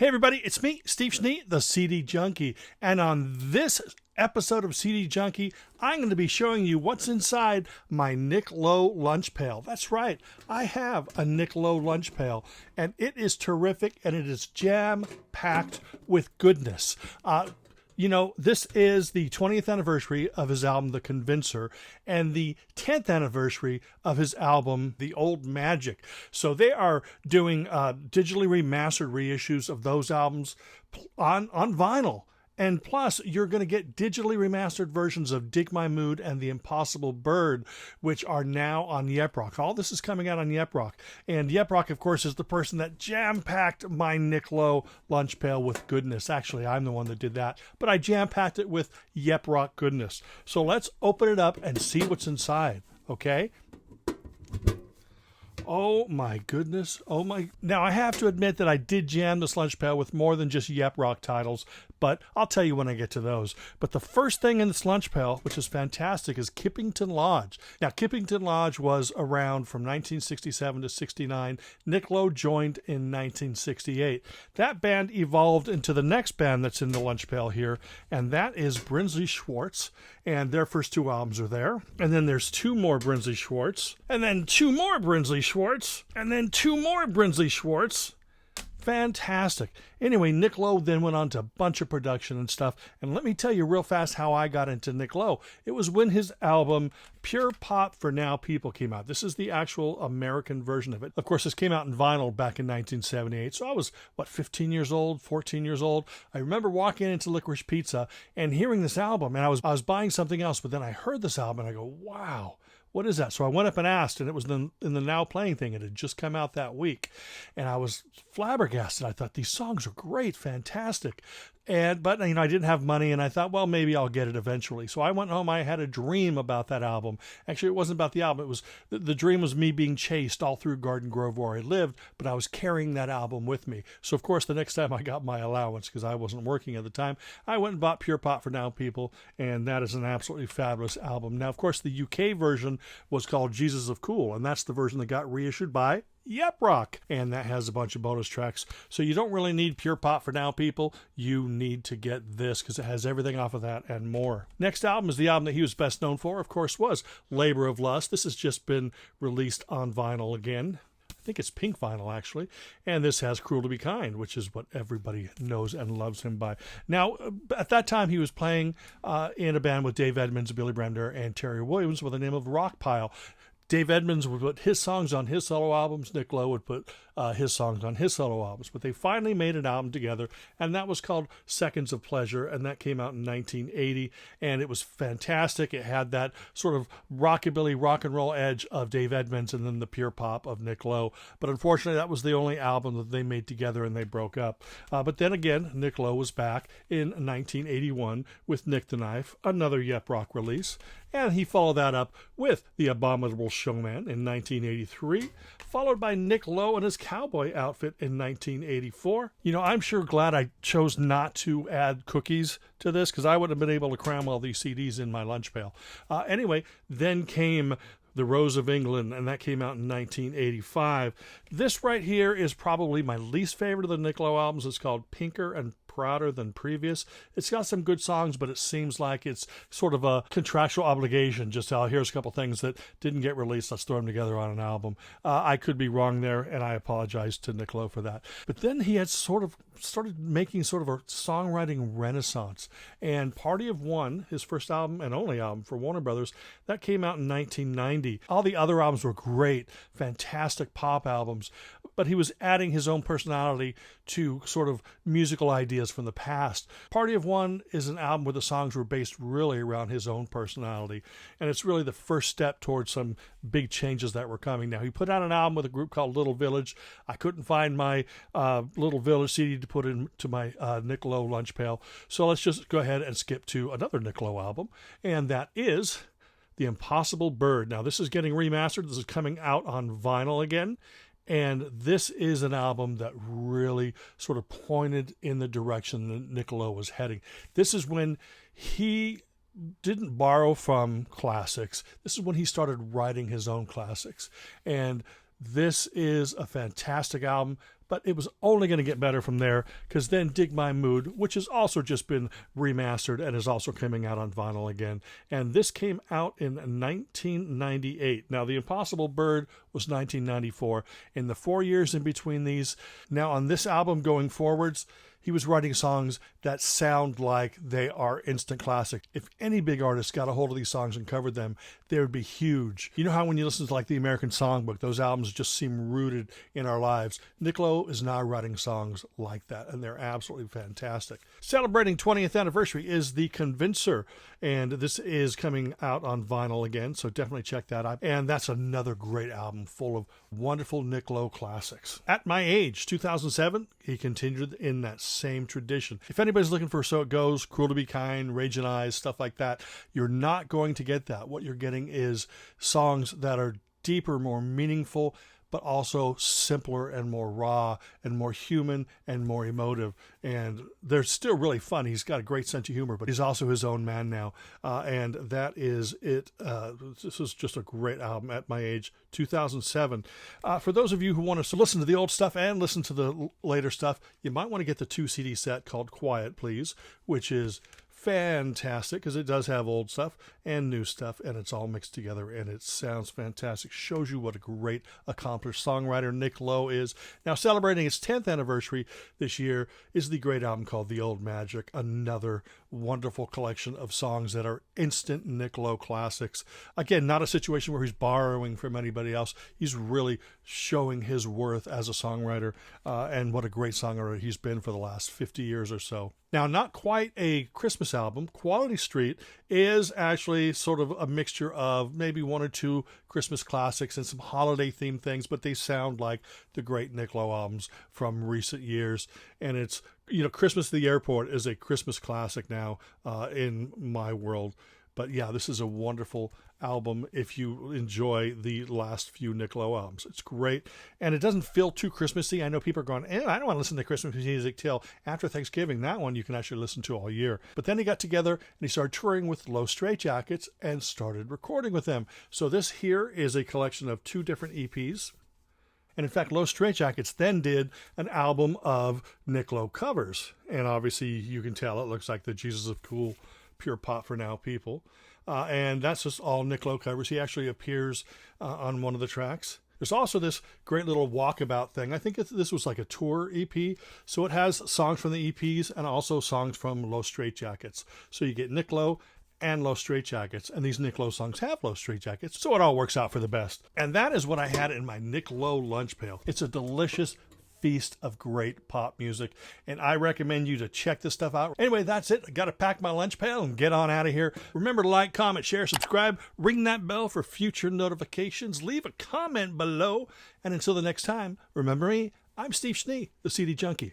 Hey everybody, it's me, Steve Schnee, the CD Junkie, and on this episode of CD Junkie, I'm going to be showing you what's inside my Nick Lowe lunch pail. That's right, I have a Nick Lowe lunch pail, and it is terrific, and it is jam-packed with goodness. You know, this is the 20th anniversary of his album, The Convincer, and the 10th anniversary of his album, The Old Magic. So they are doing digitally remastered reissues of those albums on vinyl. And plus, you're going to get digitally remastered versions of Dig My Mood and The Impossible Bird, which are now on Yeprock. All this is coming out on Yeprock. And Yeprock, of course, is the person that jam-packed my Nick Lowe lunch pail with goodness. Actually, I'm the one that did that. But I jam-packed it with Yeprock goodness. So let's open it up and see what's inside, okay? Oh my goodness. Oh my. Now I have to admit that I did jam this lunch pail with more than just Yeprock titles, but I'll tell you when I get to those. But the first thing in this lunch pail, which is fantastic, is Kippington Lodge. Now Kippington Lodge was around from 1967 to 69. Nick Lowe joined in 1968. That band evolved into the next band that's in the lunch pail here, and that is Brinsley Schwarz, and their first two albums are there. And then there's two more Brinsley Schwarz, and then two more Brinsley Schwarz, and then two more Brinsley Schwarz. Fantastic. Anyway, Nick Lowe then went on to a bunch of production and stuff. And let me tell you real fast how I got into Nick Lowe. It was when his album Pure Pop for Now People came out. This is the actual American version of it. Of course, this came out in vinyl back in 1978. So I was, 15 years old, 14 years old. I remember walking into Licorice Pizza and hearing this album. And I was buying something else, but then I heard this album and I go, wow. What is that? So I went up and asked, and it was in the Now Playing thing. It had just come out that week. And I was flabbergasted. I thought, these songs are great, fantastic. But you know, I didn't have money, and I thought, well, maybe I'll get it eventually. So I went home. I had a dream about that album. Actually, it wasn't about the album. It was the dream was me being chased all through Garden Grove where I lived, but I was carrying that album with me. So of course, the next time I got my allowance, because I wasn't working at the time, I went and bought Pure Pop for Now People, and that is an absolutely fabulous album. Now, of course, the UK version was called Jesus of Cool, and that's the version that got reissued by Yeprock, and that has a bunch of bonus tracks. So you don't really need Pure Pop for Now People. You need to get this because it has everything off of that and more. Next album is the album that he was best known for, of course, was Labor of Lust. This has just been released on vinyl again. I think it's pink vinyl, actually. And this has Cruel to Be Kind, which is what everybody knows and loves him by. Now, at that time, he was playing in a band with Dave Edmunds, Billy Bremner, and Terry Williams with the name of Rockpile. Dave Edmunds would put his songs on his solo albums. Nick Lowe would put his songs on his solo albums. But they finally made an album together, and that was called Seconds of Pleasure, and that came out in 1980, and it was fantastic. It had that sort of rockabilly rock and roll edge of Dave Edmunds and then the pure pop of Nick Lowe. But unfortunately, that was the only album that they made together, and they broke up. But then again, Nick Lowe was back in 1981 with Nick the Knife, another Yeprock release, and he followed that up with The Abominable Showman in 1983, followed by Nick Lowe and his cowboy outfit in 1984. You know, I'm sure glad I chose not to add cookies to this because I would have been able to cram all these CDs in my lunch pail. Anyway, then came The Rose of England, and that came out in 1985. This right here is probably my least favorite of the Nick Lowe albums. It's called Pinker and Prouder Than Previous. It's got some good songs, but it seems like it's sort of a contractual obligation. Just here's a couple things that didn't get released. Let's throw them together on an album. I could be wrong there, and I apologize to Nick Lowe for that. But then he had sort of started making sort of a songwriting renaissance. And Party of One, his first album and only album for Warner Brothers, that came out in 1990. All the other albums were great, fantastic pop albums, but he was adding his own personality to sort of musical ideas from the past. Party of One is an album where the songs were based really around his own personality, and it's really the first step towards some big changes that were coming. Now, he put out an album with a group called Little Village. I couldn't find my Little Village CD to put into my Nick Lowe lunch pail, so let's just go ahead and skip to another Nick Lowe album, and that is The Impossible Bird. Now, this is getting remastered. This is coming out on vinyl again. And this is an album that really sort of pointed in the direction that Nick Lowe was heading. This is when he didn't borrow from classics. This is when he started writing his own classics. And this is a fantastic album. but it was only going to get better from there, because then Dig My Mood, which has also just been remastered and is also coming out on vinyl again. And this came out in 1998. Now, The Impossible Bird was 1994. In the 4 years in between these, now on this album going forwards, he was writing songs that sound like they are instant classic. If any big artist got a hold of these songs and covered them, they would be huge. You know how when you listen to like the American Songbook, those albums just seem rooted in our lives. Nick Lowe is now writing songs like that, and they're absolutely fantastic. Celebrating 20th anniversary is The Convincer, and this is coming out on vinyl again, so definitely check that out. And that's another great album full of wonderful Nick Lowe classics. At My Age, 2007, he continued in that same tradition. If anybody's looking for So It Goes, Cruel to Be Kind, Raging Eyes, stuff like that, you're not going to get that. What you're getting is songs that are deeper, more meaningful, but also simpler and more raw and more human and more emotive. And they're still really fun. He's got a great sense of humor, but he's also his own man now. And that is it. This is just a great album. At My Age, 2007. For those of you who want to listen to the old stuff and listen to the later stuff, you might want to get the 2 CD set called Quiet Please, which is fantastic because it does have old stuff and new stuff, and it's all mixed together, and it sounds fantastic. Shows you what a great accomplished songwriter Nick Lowe is. Now, celebrating its 10th anniversary this year is the great album called The Old Magic, another wonderful collection of songs that are instant Nick Lowe classics. Again, not a situation where he's borrowing from anybody else. He's really showing his worth as a songwriter, and what a great songwriter he's been for the last 50 years or so. Now, not quite a Christmas album. Quality Street is actually sort of a mixture of maybe 1 or 2 Christmas classics and some holiday-themed things, but they sound like the great Nick Lowe albums from recent years. And it's, you know, Christmas at the Airport is a Christmas classic now in my world. But yeah, this is a wonderful album if you enjoy the last few Nick Lowe albums. It's great, and it doesn't feel too Christmassy. I know people are going, I don't want to listen to Christmas music till after Thanksgiving. That one you can actually listen to all year. But then he got together and he started touring with Low Straitjackets and started recording with them. So this here is a collection of 2 different EPs. And in fact, Low Straitjackets then did an album of Nick Lowe covers. And obviously you can tell it looks like the Jesus of Cool Pure Pop for Now people. And that's just all Nick Lowe covers. He actually appears on one of the tracks. There's also this great little walkabout thing. I think this was like a tour EP. So it has songs from the EPs and also songs from Low Straitjackets. So you get Nick Lowe and Low Straitjackets, and these Nick Lowe songs have Low Straitjackets, so it all works out for the best. And that is what I had in my Nick Lowe lunch pail. It's a delicious feast of great pop music, and I recommend you to check this stuff out. Anyway, that's it. I got to pack my lunch pail and get on out of here. Remember to like, comment, share, subscribe, ring that bell for future notifications, leave a comment below, and until the next time, remember me, I'm Steve Schnee, the CD Junkie.